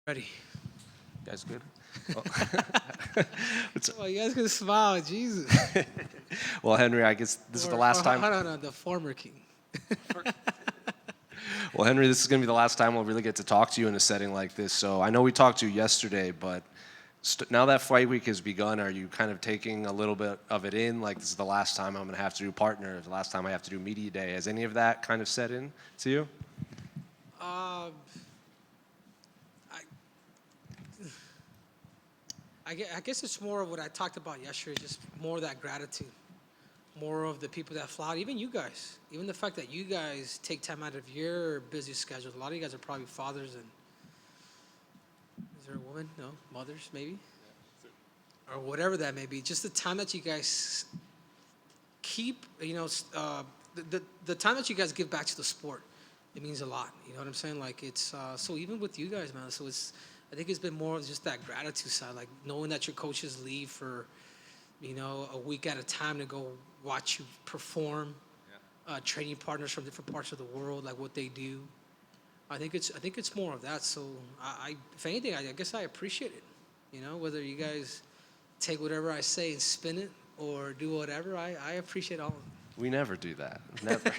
Ready. You guys good? Well, Oh, you guys can smile, Jesus. well, Henry, I guess this is the last time. Hold on, the former king. Well, Henry, this is going to be the last time we'll really get to talk to you in a setting like this. So I know we talked to you yesterday, but now that fight week has begun, are you kind of taking a little bit of it in? Like, this is the last time I'm going to have to do partner, the last time I have to do media day. Has any of that kind of set in to you? Um, I, I guess it's more of what I talked about yesterday, just more of that gratitude, more of the people that fly out, even you guys, even the fact that you guys take time out of your busy schedules. A lot of you guys are probably fathers and, is there a woman? No, mothers maybe? Or whatever that may be. Just the time that you guys keep, the time that you guys give back to the sport, it means a lot. You know what I'm saying? Like it's so even with you guys, man. So I think it's been more of just that gratitude side, like knowing that your coaches leave for, a week at a time to go watch you perform, training partners from different parts of the world, like what they do. I think it's more of that. So if anything, I guess I appreciate it. Whether you guys take whatever I say and spin it or do whatever, I appreciate all of it. We never do that. Never.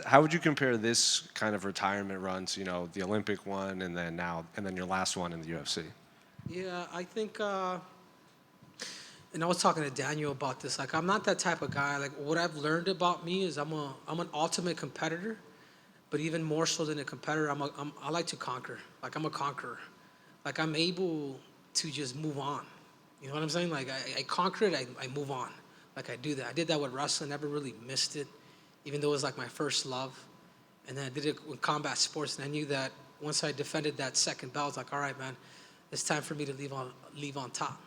How would you compare this kind of retirement run to the Olympic one and then your last one in the UFC? Yeah, I think, and I was talking to Daniel about this. Like, I'm not that type of guy. Like, what I've learned about me is I'm an ultimate competitor, but even more so than a competitor, I like to conquer. Like, I'm a conqueror. Like, I'm able to just move on. You know what I'm saying? Like, I conquer it, I move on. Like, I do that. I did that with wrestling, never really missed it, even though it was like my first love. And then I did it with combat sports, and I knew that once I defended that second belt, I was like, all right, man, it's time for me to leave on top,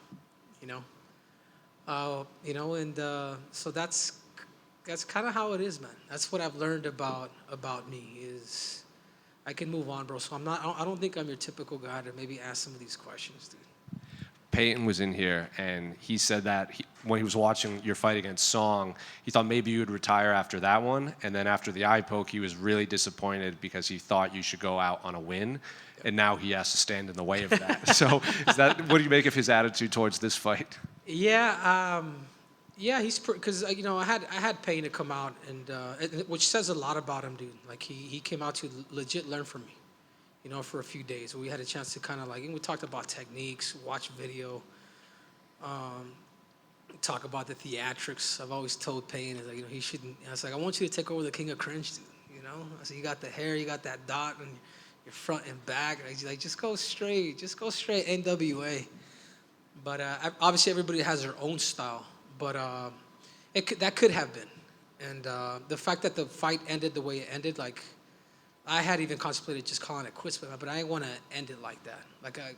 you know? So that's kind of how it is, man. That's what I've learned about me is I can move on, bro. So I don't think I'm your typical guy to maybe ask some of these questions, dude. Payton was in here, and he said that when he was watching your fight against Song, he thought maybe you would retire after that one, and then after the eye poke, he was really disappointed because he thought you should go out on a win, and now he has to stand in the way of that. So, what do you make of his attitude towards this fight? Yeah, yeah, he's because I had Payne to come out which says a lot about him, dude. Like he came out to legit learn from me, for a few days. We had a chance to kind of and we talked about techniques, watch video, talk about the theatrics. I've always told Payne, he shouldn't. I was like, I want you to take over the King of Cringe, dude. I said, you got the hair, you got that dot on your front and back. He's like, just go straight, NWA. But obviously, everybody has their own style. But that could have been. And the fact that the fight ended the way it ended, like, I had even contemplated just calling it quits, but I didn't want to end it like that. Like, I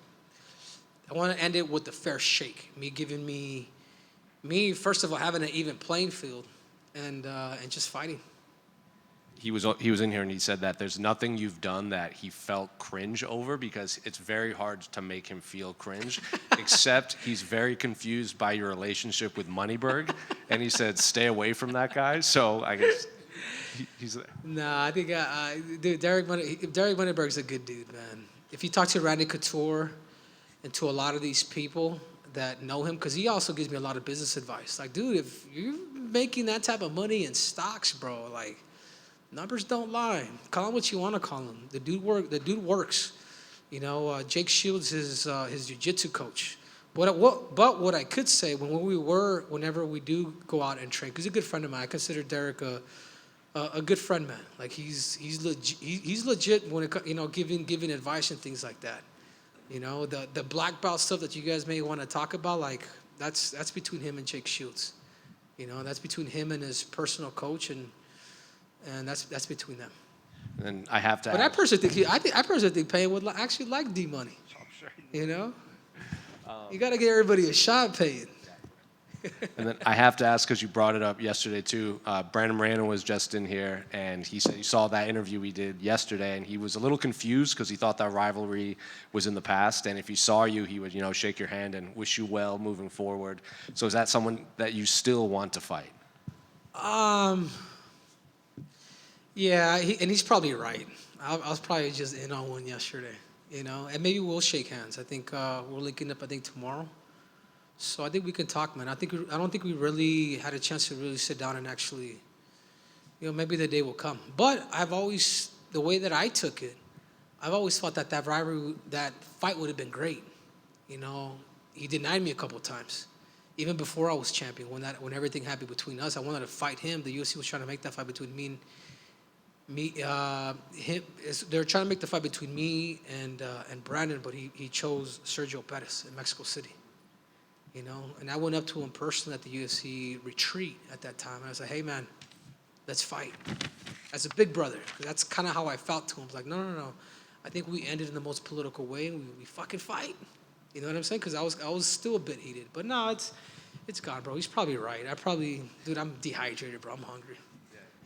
want to end it with a fair shake. Me, first of all, having an even playing field and just fighting. He was in here and he said that there's nothing you've done that he felt cringe over because it's very hard to make him feel cringe, except he's very confused by your relationship with Moneyberg, and he said stay away from that guy. So I guess he's there. Nah, I think dude, Derek Moneyberg's a good dude, man. If you talk to Randy Couture and to a lot of these people that know him, because he also gives me a lot of business advice. Like, dude, if you're making that type of money in stocks, bro, like, numbers don't lie. Call him what you want to call him. The dude works. Jake Shields is his jiu-jitsu coach. But what I could say whenever we do go out and train, because he's a good friend of mine. I consider Derek a good friend, man. Like he's legit when it giving advice and things like that. The black belt stuff that you guys may want to talk about, like that's between him and Jake Shields. That's between him and his personal coach and that's between them. And I have to. But I personally think Payne would actually like D Money. I'm sure. You got to get everybody a shot, Payne. And then I have to ask, because you brought it up yesterday too. Brandon Moreno was just in here, and he said he saw that interview we did yesterday, and he was a little confused because he thought that rivalry was in the past. And if he saw you, he would shake your hand and wish you well moving forward. So is that someone that you still want to fight? Yeah, and he's probably right. I was probably just in on one yesterday. and maybe we'll shake hands. I think we're linking up, I think, tomorrow. So I think we can talk, man. I don't think we really had a chance to really sit down and actually, maybe the day will come. But the way that I took it, I've always thought that rivalry, that fight would have been great. He denied me a couple of times, even before I was champion. When everything happened between us, I wanted to fight him. The UFC was trying to make that fight between him. They're trying to make the fight between me and Brandon, but he chose Sergio Pettis in Mexico City. And I went up to him personally at the UFC retreat at that time, and I said, "Hey, man, let's fight." As a big brother, 'cause that's kind of how I felt to him. I was like, no. I think we ended in the most political way, and we fucking fight. You know what I'm saying? Because I was still a bit heated, but no, it's gone, bro. He's probably right. Dude, I'm dehydrated, bro. I'm hungry.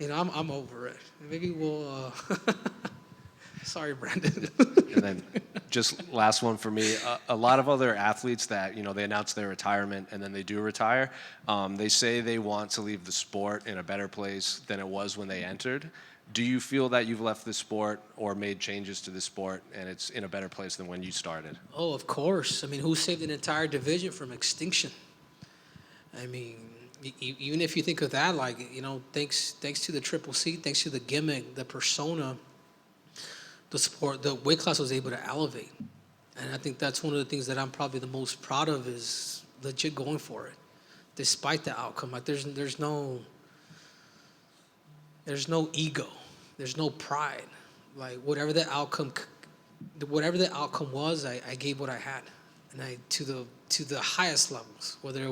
I'm over it. Maybe we'll. Sorry, Brandon. And then just last one for me. A lot of other athletes that, they announce their retirement and then they do retire, they say they want to leave the sport in a better place than it was when they entered. Do you feel that you've left the sport or made changes to the sport and it's in a better place than when you started? Oh, of course. I mean, who saved an entire division from extinction? I mean, even if you think of that, like, thanks to the Triple C, thanks to the gimmick, the persona, the sport, the weight class was able to elevate. And I think that's one of the things that I'm probably the most proud of is legit going for it, despite the outcome. Like there's no ego, there's no pride. Like whatever the outcome was, I gave what I had, and I to the highest levels, whether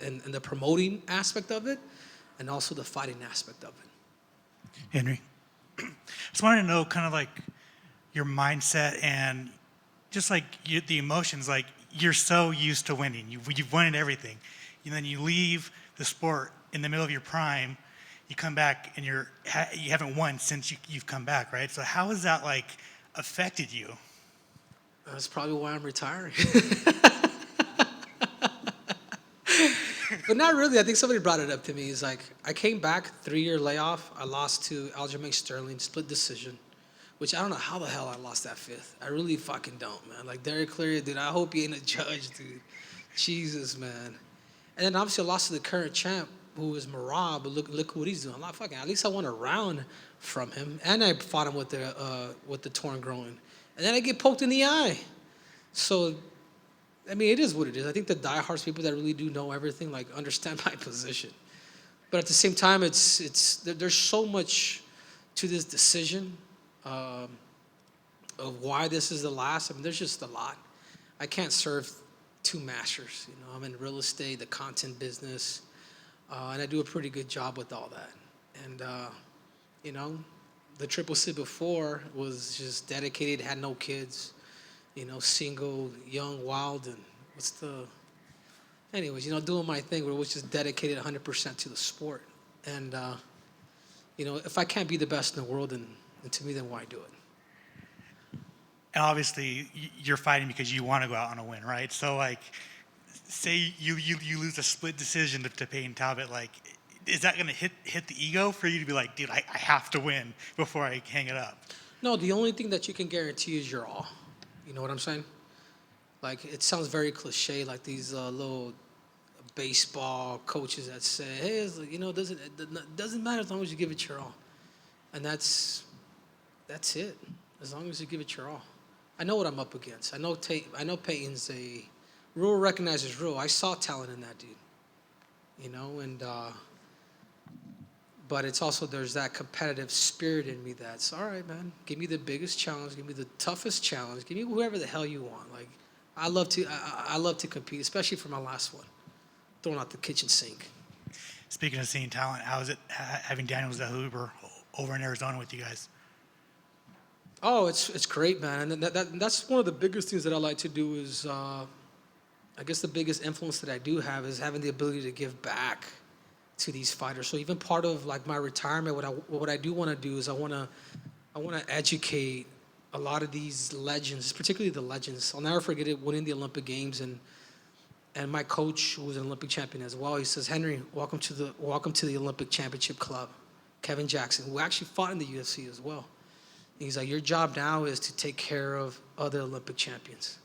in the promoting aspect of it, and also the fighting aspect of it. Henry, just wanted to know kind of like your mindset and just like the emotions. Like you're so used to winning, you've won at everything, and then you leave the sport in the middle of your prime. You come back and you haven't won since you've come back, right? So how has that like affected you? That's probably why I'm retiring. But not really. I think somebody brought it up to me. It's like I came back, 3-year layoff. I lost to Aljamain Sterling, split decision, which I don't know how the hell I lost that 5th. I really fucking don't, man. Like Derek Cleary, dude, I hope he ain't a judge, dude. Jesus, man. And then obviously I lost to the current champ, who is Marab, but look what he's doing. I'm not fucking. At least I won a round from him, and I fought him with the torn groin, and then I get poked in the eye. So, I mean, it is what it is. I think the diehards, people that really do know everything, like understand my position. But at the same time, there's so much to this decision of why this is the last. I mean, there's just a lot. I can't serve 2 masters. I'm in real estate, the content business. And I do a pretty good job with all that. And, the Triple C before was just dedicated, had no kids, single, young, wild, and doing my thing where it was just dedicated 100% to the sport. And, if I can't be the best in the world, then to me, then why do it? And obviously, you're fighting because you want to go out on a win, right? So, like, say you lose a split decision to Payton Talbott, like, is that going to hit the ego for you to be like, dude, I have to win before I hang it up? No, the only thing that you can guarantee is your all. You know what I'm saying? Like, it sounds very cliche, like these little baseball coaches that say, hey, it doesn't matter as long as you give it your all. And that's it, as long as you give it your all. I know what I'm up against. I know Payton's a rule recognizes rule. I saw talent in that dude, but it's also, there's that competitive spirit in me that's, all right, man, give me the biggest challenge, give me the toughest challenge, give me whoever the hell you want. Like, I love to compete, especially for my last one, throwing out the kitchen sink. Speaking of seeing talent, how is it having Daniel Zahuber over in Arizona with you guys? Oh, it's great, man. And that's one of the biggest things that I like to do is, I guess the biggest influence that I do have is having the ability to give back to these fighters. So even part of like my retirement, what I do want to do is I want to educate a lot of these legends, particularly the legends. I'll never forget it, winning the Olympic Games, and my coach, who was an Olympic champion as well, he says, Henry, welcome to the Olympic Championship Club. Kevin Jackson, who actually fought in the UFC as well. He's like, your job now is to take care of other Olympic champions.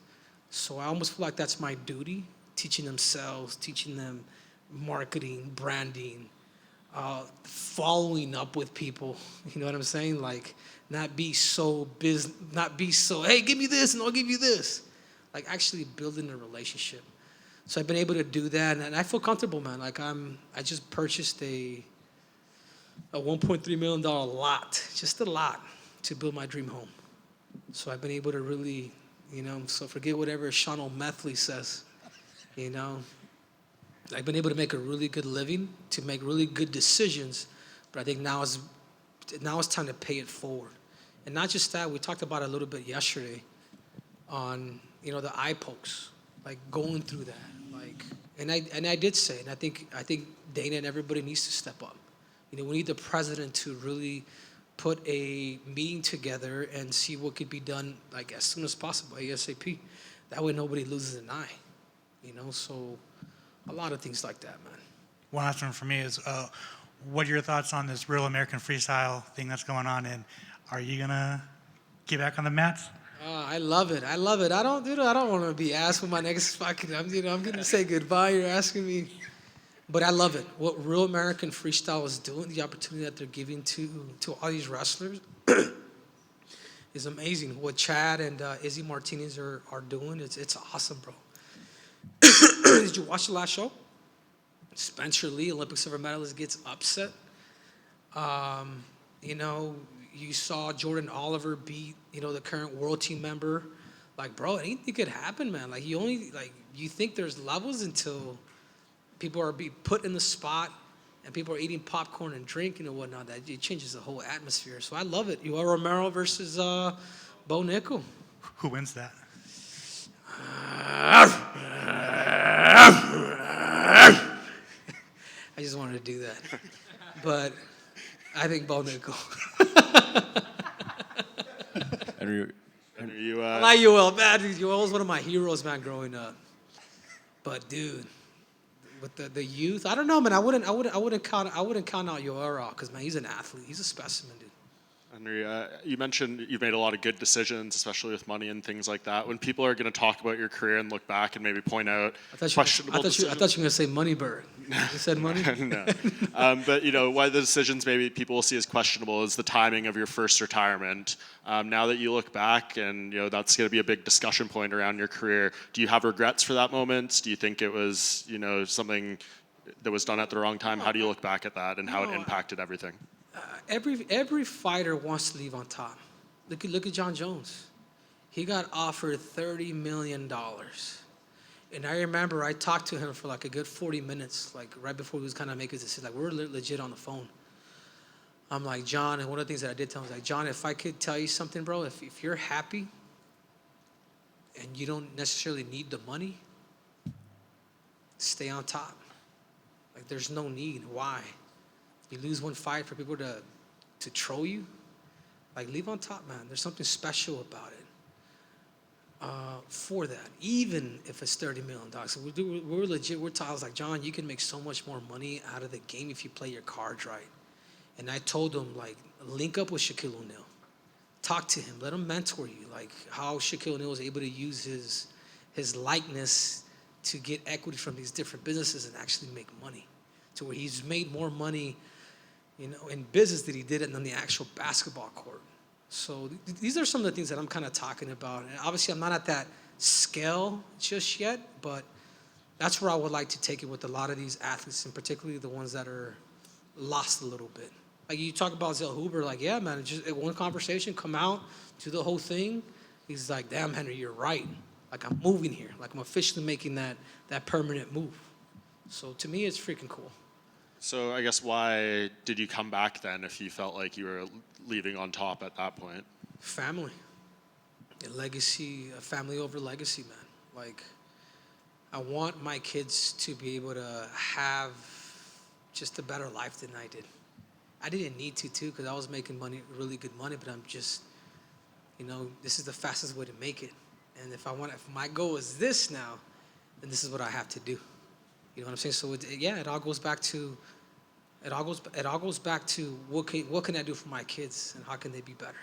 So I almost feel like that's my duty, teaching them sales, teaching them marketing, branding, following up with people. You know what I'm saying? Like, not be so, hey, give me this and I'll give you this. Like, actually building a relationship. So I've been able to do that, and I feel comfortable, man. Like, I just purchased a $1.3 million lot, just a lot, to build my dream home. So I've been able to really, so forget whatever Sean O'Methley says, I've been able to make a really good living, to make really good decisions, but I think now it's time to pay it forward. And not just that, we talked about it a little bit yesterday on, the eye pokes, like going through that. Like, and I did say, and I think Dana and everybody needs to step up. We need the president to really put a meeting together and see what could be done, like, as soon as possible, ASAP. That way nobody loses an eye, so a lot of things like that, man. One last one for me is, what are your thoughts on this Real American Freestyle thing that's going on, and are you gonna get back on the mats? I love it. I don't want to be asked for my next fucking. I'm going to say goodbye. You're asking me, but I love it. What Real American Freestyle is doing, the opportunity that they're giving to all these wrestlers, is amazing. What Chad and Izzy Martinez are doing, it's awesome, bro. Did you watch the last show? Spencer Lee, Olympic silver medalist, gets upset. You saw Jordan Oliver beat, the current world team member. Like, bro, anything could happen, man. Like, you think there's levels until people are being put in the spot and people are eating popcorn and drinking and whatnot. That it changes the whole atmosphere. So I love it. Yoel Romero versus Bo Nickel. Who wins that? I just wanted to do that. But I think Bo Nickel. I like Yoel, man. Yoel was one of my heroes, man, growing up. But dude, with the youth, I don't know, man. I wouldn't count out Yoel because, man, he's an athlete. He's a specimen, dude. Henry, you mentioned you've made a lot of good decisions, especially with money and things like that. When people are going to talk about your career and look back and maybe point out questionable decisions. I thought you were going to say Moneybird. You said money? No. But, one of the decisions maybe people will see as questionable is the timing of your first retirement. Now that you look back and, that's going to be a big discussion point around your career, do you have regrets for that moment? Do you think it was, something that was done at the wrong time? How do you look back at that and how it impacted everything? Every fighter wants to leave on top. Look at John Jones. He got offered $30 million. And I remember I talked to him for like a good 40 minutes, like right before he was kind of making his decision. Like, we're legit on the phone. I'm like, John, and one of the things that I did tell him was like, John, if I could tell you something, bro, if you're happy and you don't necessarily need the money, stay on top. Like, there's no need. Why? You lose one fight for people to troll you? Like, leave on top, man. There's something special about it. For that, even if it's $30 million. So we're legit. We're talking. I was like, John, you can make so much more money out of the game if you play your cards right. And I told him, like, link up with Shaquille O'Neal. Talk to him. Let him mentor you. Like how Shaquille O'Neal was able to use his likeness to get equity from these different businesses and actually make money. To where he's made more money, in business than he did it on the actual basketball court. So these are some of the things that I'm kind of talking about. And obviously, I'm not at that scale just yet, but that's where I would like to take it with a lot of these athletes, and particularly the ones that are lost a little bit. Like you talk about Zell Huber, like, yeah, man, just one conversation, come out, do the whole thing. He's like, damn, Henry, you're right. Like, I'm moving here. Like, I'm officially making that permanent move. So to me, it's freaking cool. So I guess why did you come back then if you felt like you were leaving on top at that point? Family. A legacy, a family over legacy, man. Like, I want my kids to be able to have just a better life than I did. I didn't need to, too, because I was making money, really good money, but I'm just, this is the fastest way to make it. And if my goal is this now, then this is what I have to do. You know what I'm saying? So it all goes back to what can I do for my kids and how can they be better?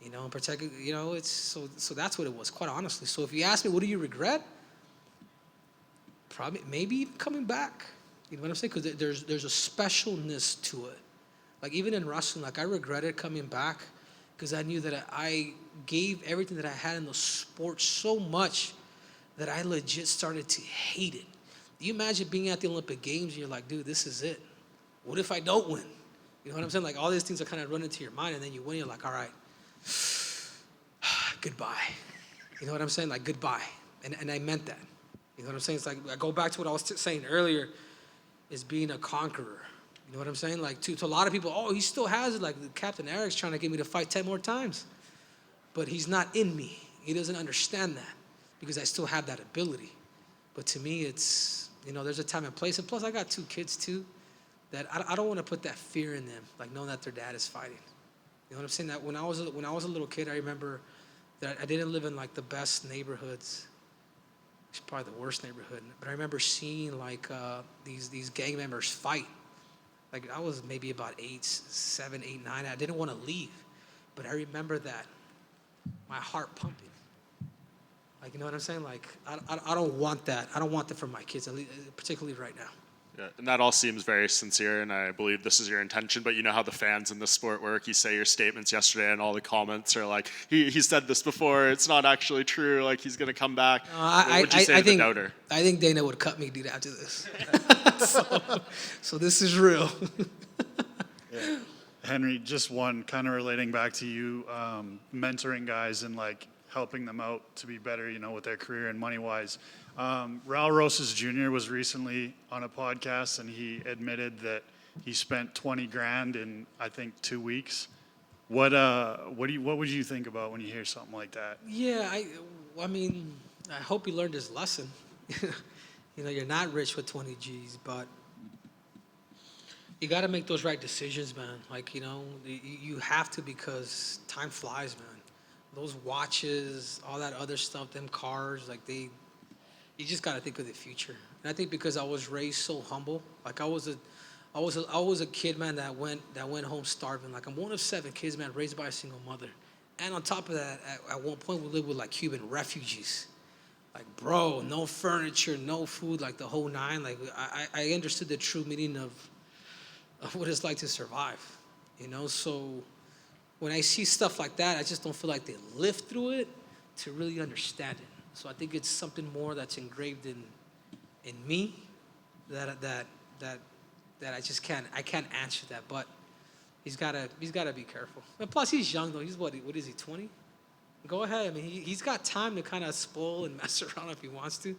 and protect. It's so that's what it was, quite honestly. So if you ask me, what do you regret? Probably maybe even coming back. You know what I'm saying? Because there's a specialness to it. Like even in wrestling, like I regretted coming back because I knew that I gave everything that I had in the sport so much that I legit started to hate it. You imagine being at the Olympic Games and you're like, dude, this is it. What if I don't win? You know what I'm saying? Like all these things are kind of running into your mind, and then you win. You're like, all right, goodbye. You know what I'm saying? Like goodbye, and I meant that. You know what I'm saying? It's like I go back to what I was saying earlier, is being a conqueror. You know what I'm saying? Like to a lot of people, oh, he still has it. Like Captain Eric's trying to get me to fight 10 more times, but he's not in me. He doesn't understand that because I still have that ability. But to me, it's there's a time and place, and plus I got 2 kids too. That I don't want to put that fear in them, like knowing that their dad is fighting. You know what I'm saying? That when I was a little kid, I remember that I didn't live in like the best neighborhoods. It's probably the worst neighborhood. But I remember seeing like these gang members fight. Like I was maybe about 7, 8, 9. I didn't want to leave, but I remember that my heart pumping. Like you know what I'm saying? Like I don't want that. I don't want that for my kids, particularly right now. Yeah, and that all seems very sincere, and I believe this is your intention, but you know how the fans in this sport work. You say your statements yesterday, and all the comments are like, he said this before, it's not actually true, like he's going to come back. What would you say to the doubter? I think Dana would cut me, dude, after this. so this is real. Yeah. Henry, just one kind of relating back to you, mentoring guys and like helping them out to be better, with their career and money-wise. Raul Rosas Jr. was recently on a podcast, and he admitted that he spent $20,000 in, I think, 2 weeks. What would you think about when you hear something like that? Yeah, I mean, I hope he learned his lesson. You're not rich with 20 G's, but you got to make those right decisions, man. Like, you have to, because time flies, man. Those watches, all that other stuff, them cars, like you just got to think of the future. And I think because I was raised so humble, like I was a kid, man, that went home starving. Like I'm one of 7 kids, man, raised by a single mother. And on top of that, at one point we lived with like Cuban refugees. Like, bro, no furniture, no food, like the whole 9. Like I understood the true meaning of what it's like to survive, So when I see stuff like that, I just don't feel like they lived through it to really understand it. So I think it's something more that's engraved in me that I just can't answer that. But he's gotta be careful. And plus he's young though. He's what is he, 20? Go ahead. I mean he's got time to kind of spoil and mess around if he wants to.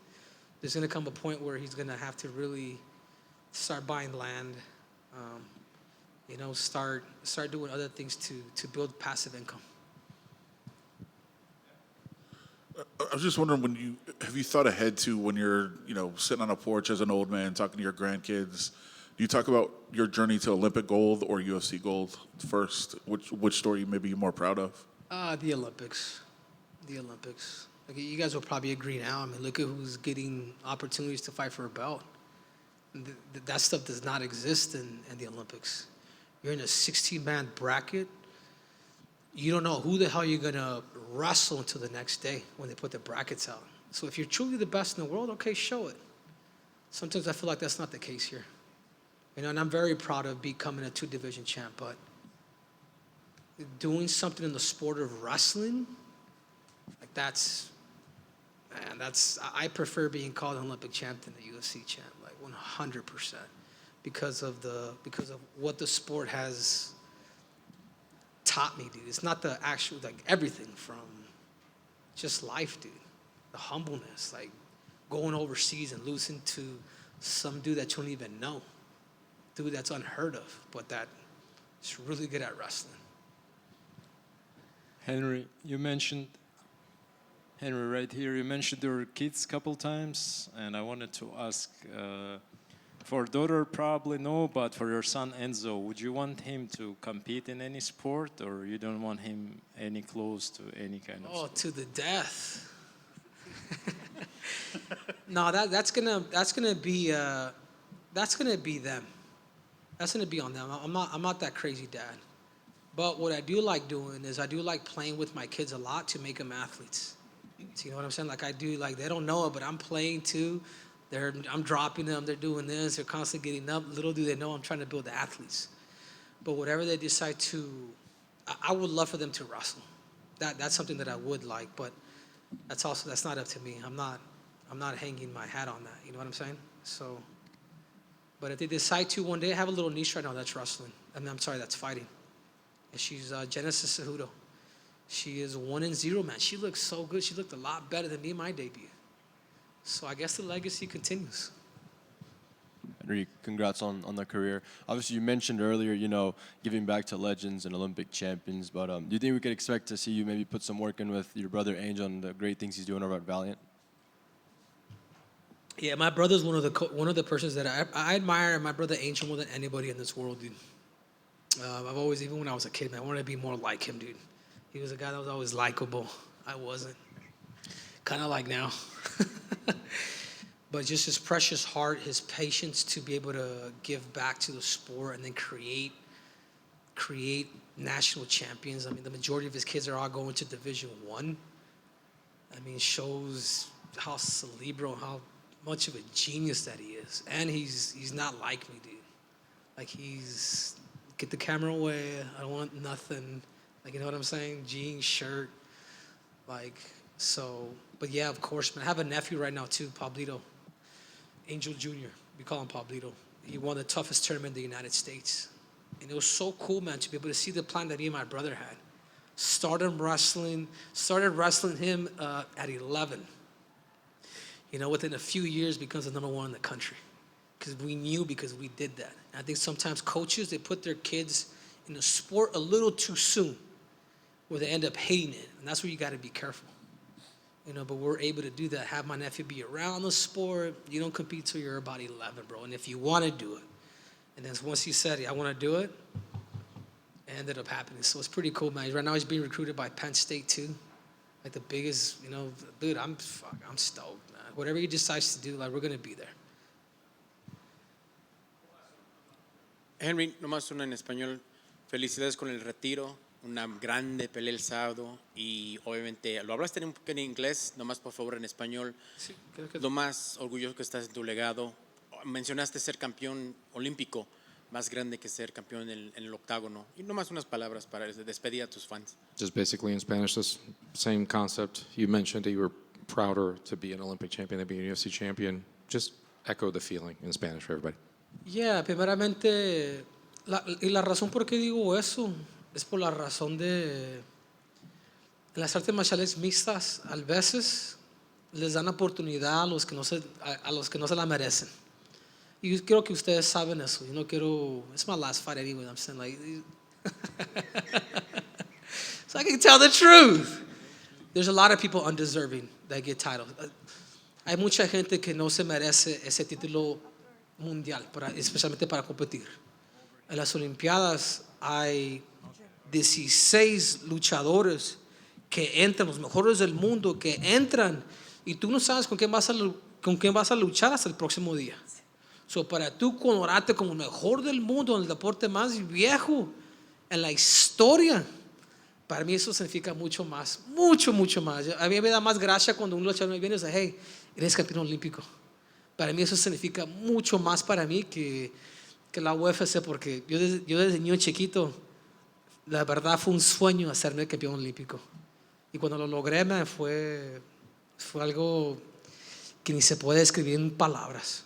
There's gonna come a point where he's gonna have to really start buying land. Start doing other things to build passive income. I was just wondering, have you thought ahead to when you're, sitting on a porch as an old man talking to your grandkids? Do you talk about your journey to Olympic gold or UFC gold first? Which story maybe you're more proud of? The Olympics. The Olympics. Like you guys will probably agree now. I mean, look at who's getting opportunities to fight for a belt. That stuff does not exist in the Olympics. You're in a 16-man bracket. You don't know who the hell you're going to wrestle until the next day when they put the brackets out. So if you're truly the best in the world, okay, show it. Sometimes I feel like that's not the case here. And I'm very proud of becoming a 2-division champ, but doing something in the sport of wrestling, like I prefer being called an Olympic champ than a UFC champ, like 100%, because of what the sport has taught me, dude. It's not the actual, like everything from just life, dude. The humbleness, like going overseas and losing to some dude that you don't even know, dude that's unheard of, but that is really good at wrestling. Henry, right here, you mentioned your kids a couple times, and I wanted to ask, for daughter, probably no, but for your son Enzo, would you want him to compete in any sport, or you don't want him any close to any kind of sport? To the death. No, that's gonna be them. That's gonna be on them. I'm not that crazy dad. But what I do like doing is I do like playing with my kids a lot to make them athletes. So you know what I'm saying? Like I do, like they don't know it, but I'm playing too. I'm dropping them. They're doing this. They're constantly getting up. Little do they know I'm trying to build the athletes. But whatever they decide to, I would love for them to wrestle. That's something that I would like, but that's not up to me. I'm not hanging my hat on that. You know what I'm saying? So, but if they decide to one day, I have a little niche right now that's wrestling. I'm sorry, that's fighting. And she's Genesis Cejudo. She is 1-0, man. She looks so good. She looked a lot better than me in my debut. So I guess the legacy continues. Henry, congrats on the career. Obviously, you mentioned earlier, giving back to legends and Olympic champions. But do you think we could expect to see you maybe put some work in with your brother Angel and the great things he's doing over at Valiant? Yeah, my brother's one of the persons that I admire my brother Angel more than anybody in this world, dude. I've always, even when I was a kid, man, I wanted to be more like him, dude. He was a guy that was always likable. I wasn't. Kind of like now. But just his precious heart, his patience to be able to give back to the sport and then create national champions. I mean, the majority of his kids are all going to Division I. I mean, shows how cerebral, how much of a genius that he is. And he's not like me, dude. Like get the camera away. I don't want nothing. Like, you know what I'm saying? Jeans, shirt. Like, so, but yeah, of course, man. I have a nephew right now too, Pablito. Angel Jr. We call him Pablito. He won the toughest tournament in the United States. And it was so cool, man, to be able to see the plan that me and my brother had. Started wrestling him at 11. Within a few years becomes the number one in the country. Because we did that. And I think sometimes coaches, they put their kids in the sport a little too soon, where they end up hating it. And that's where you got to be careful. But we're able to do that, have my nephew be around the sport. You don't compete till you're about 11, bro. And if you want to do it, and then once he said, I want to do it, it ended up happening. So it's pretty cool, man. Right now he's being recruited by Penn State too. Like the biggest, dude, I'm stoked, man. Whatever he decides to do, like we're going to be there. Henry, nomás una en español. Felicidades con el retiro. Una grande pelea el sábado y obviamente lo hablaste un poco en inglés, nomás por favor en español. Sí, creo que Lo más orgulloso que estás en tu legado. Mencionaste ser campeón olímpico, más grande que ser campeón en el octágono. Y nomás unas palabras para despedir a tus fans. Just basically in Spanish, this same concept. You mentioned that you were prouder to be an Olympic champion than being a UFC champion. Just echo the feeling in Spanish for everybody. Yeah, primeramente, la razón por qué digo eso es por la razón de en las artes marciales mixtas a veces les dan oportunidad a los que no se la merecen. Y yo creo que ustedes saben eso. Yo no quiero. It's my last fight anyway. I'm saying like, so I can tell the truth. There's a lot of people undeserving that get titles. Hay mucha gente que no se merece ese título mundial, especialmente para competir. En las Olimpiadas hay 16 luchadores que entran, los mejores del mundo, que entran y tú no sabes con quién vas a luchar hasta el próximo día. So, para tú coronarte como el mejor del mundo en el deporte más viejo en la historia, para mí eso significa mucho más, mucho más. A mí me da más gracia cuando un luchador me viene y dice, hey, eres campeón olímpico. Para mí eso significa mucho más para mí que la UFC, porque yo desde niño chiquito, la verdad fue un sueño hacerme campeón olímpico. Y cuando lo logré, fue algo que ni se puede escribir en palabras.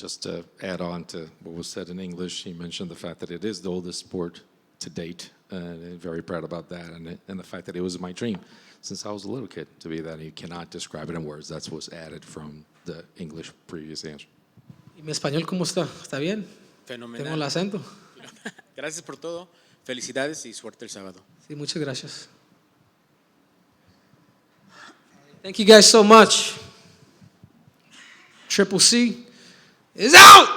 Just to add on to what was said in English, he mentioned the fact that it is the oldest sport to date, and I'm very proud about that, and the fact that it was my dream since I was a little kid to be that. And you cannot describe it in words. That's what's added from the English previous answer. ¿Y mi español cómo está? ¿Está bien? Fenomenal. ¿Tengo el acento? Gracias por todo. Felicidades y suerte el sábado. Sí, muchas gracias. Thank you guys so much. Triple C is out!